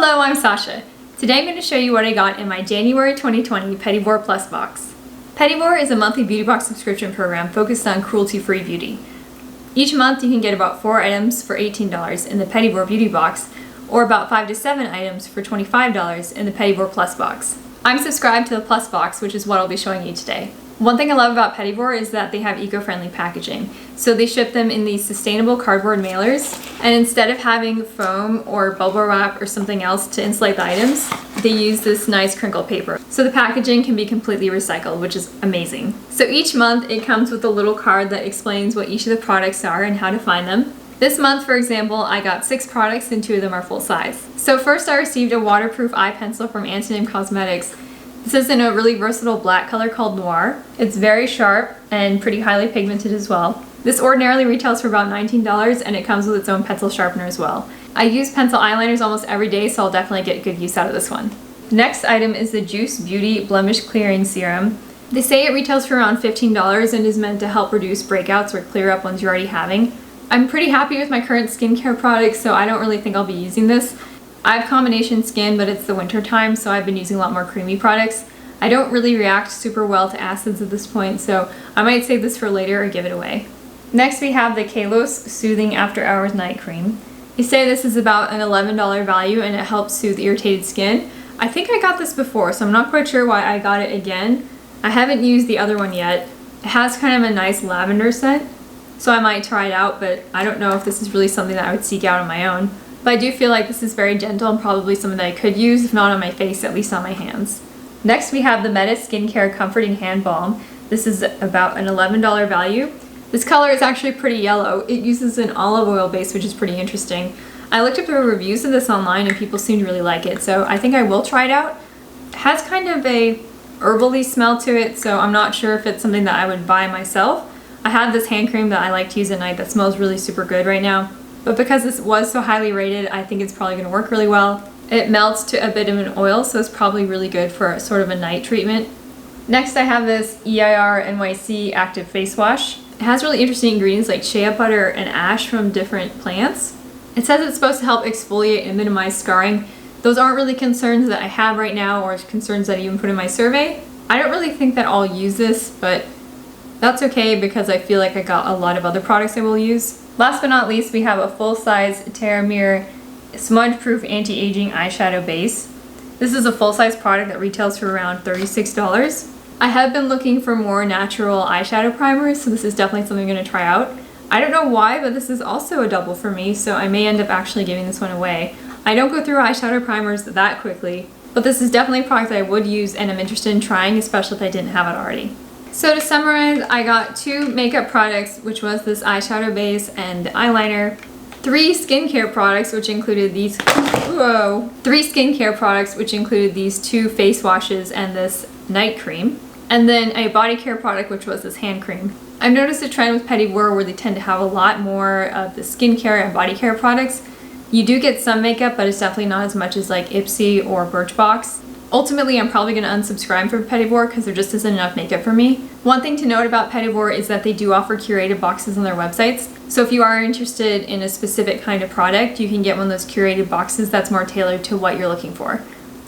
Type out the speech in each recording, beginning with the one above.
Hello, I'm Sasha. Today I'm going to show you what I got in my January 2020 Petit Vour Plus Box. Petit Vour is a monthly beauty box subscription program focused on cruelty-free beauty. Each month you can get about 4 items for $18 in the Petit Vour Beauty Box, or about 5 to 7 items for $25 in the Petit Vour Plus Box. I'm subscribed to the Plus Box, which is what I'll be showing you today. One thing I love about Petit Vour is that they have eco-friendly packaging. So they ship them in these sustainable cardboard mailers, and instead of having foam or bubble wrap or something else to insulate the items, they use this nice crinkle paper. So the packaging can be completely recycled, which is amazing. So each month it comes with a little card that explains what each of the products are and how to find them. This month, for example, I got 6 products and 2 of them are full size. So first I received a waterproof eye pencil from Antonin Cosmetics. This is in a really versatile black color called Noir. It's very sharp and pretty highly pigmented as well. This ordinarily retails for about $19 and it comes with its own pencil sharpener as well. I use pencil eyeliners almost every day, so I'll definitely get good use out of this one. Next item is the Juice Beauty Blemish Clearing Serum. They say it retails for around $15 and is meant to help reduce breakouts or clear up ones you're already having. I'm pretty happy with my current skincare products, so I don't really think I'll be using this. I have combination skin, but it's the winter time, so I've been using a lot more creamy products. I don't really react super well to acids at this point, so I might save this for later or give it away. Next we have the Kalos Soothing After Hours Night Cream. They say this is about an $11 value and it helps soothe irritated skin. I think I got this before, so I'm not quite sure why I got it again. I haven't used the other one yet. It has kind of a nice lavender scent, so I might try it out, but I don't know if this is really something that I would seek out on my own. But I do feel like this is very gentle and probably something that I could use, if not on my face, at least on my hands. Next we have the Menace Skincare Comforting Hand Balm. This is about an $11 value. This color is actually pretty yellow. It uses an olive oil base, which is pretty interesting. I looked up the reviews of this online and people seem to really like it, so I think I will try it out. It has kind of a herbally smell to it, so I'm not sure if it's something that I would buy myself. I have this hand cream that I like to use at night that smells really super good right now. But because this was so highly rated, I think it's probably going to work really well. It melts to a bit of an oil, so it's probably really good for sort of a night treatment. Next I have this EIR NYC Active Face Wash. It has really interesting ingredients like shea butter and ash from different plants. It says it's supposed to help exfoliate and minimize scarring. Those aren't really concerns that I have right now or concerns that I even put in my survey. I don't really think that I'll use this, but that's okay because I feel like I got a lot of other products I will use. Last but not least, we have a full-size Terre smudge-proof anti-aging eyeshadow base. This is a full-size product that retails for around $36. I have been looking for more natural eyeshadow primers, so this is definitely something I'm going to try out. I don't know why, but this is also a double for me, so I may end up actually giving this one away. I don't go through eyeshadow primers that quickly, but this is definitely a product that I would use and I'm interested in trying, especially if I didn't have it already. So to summarize, I got 2 makeup products, which was this eyeshadow base and eyeliner, 3 skincare products, which included these 3 skincare products, which included these 2 face washes and this night cream, and then a body care product, which was this hand cream. I've noticed a trend with Petit Vour where they tend to have a lot more of the skincare and body care products. You do get some makeup, but it's definitely not as much as like Ipsy or Birchbox. Ultimately, I'm probably going to unsubscribe from Petit Vour because there just isn't enough makeup for me. One thing to note about Petit Vour is that they do offer curated boxes on their websites. So if you are interested in a specific kind of product, you can get one of those curated boxes that's more tailored to what you're looking for.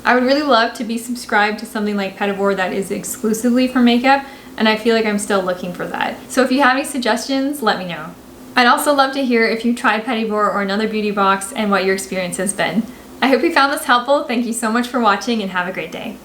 I would really love to be subscribed to something like Petit Vour that is exclusively for makeup, and I feel like I'm still looking for that. So if you have any suggestions, let me know. I'd also love to hear if you've tried Petit Vour or another beauty box and what your experience has been. I hope you found this helpful. Thank you so much for watching and have a great day.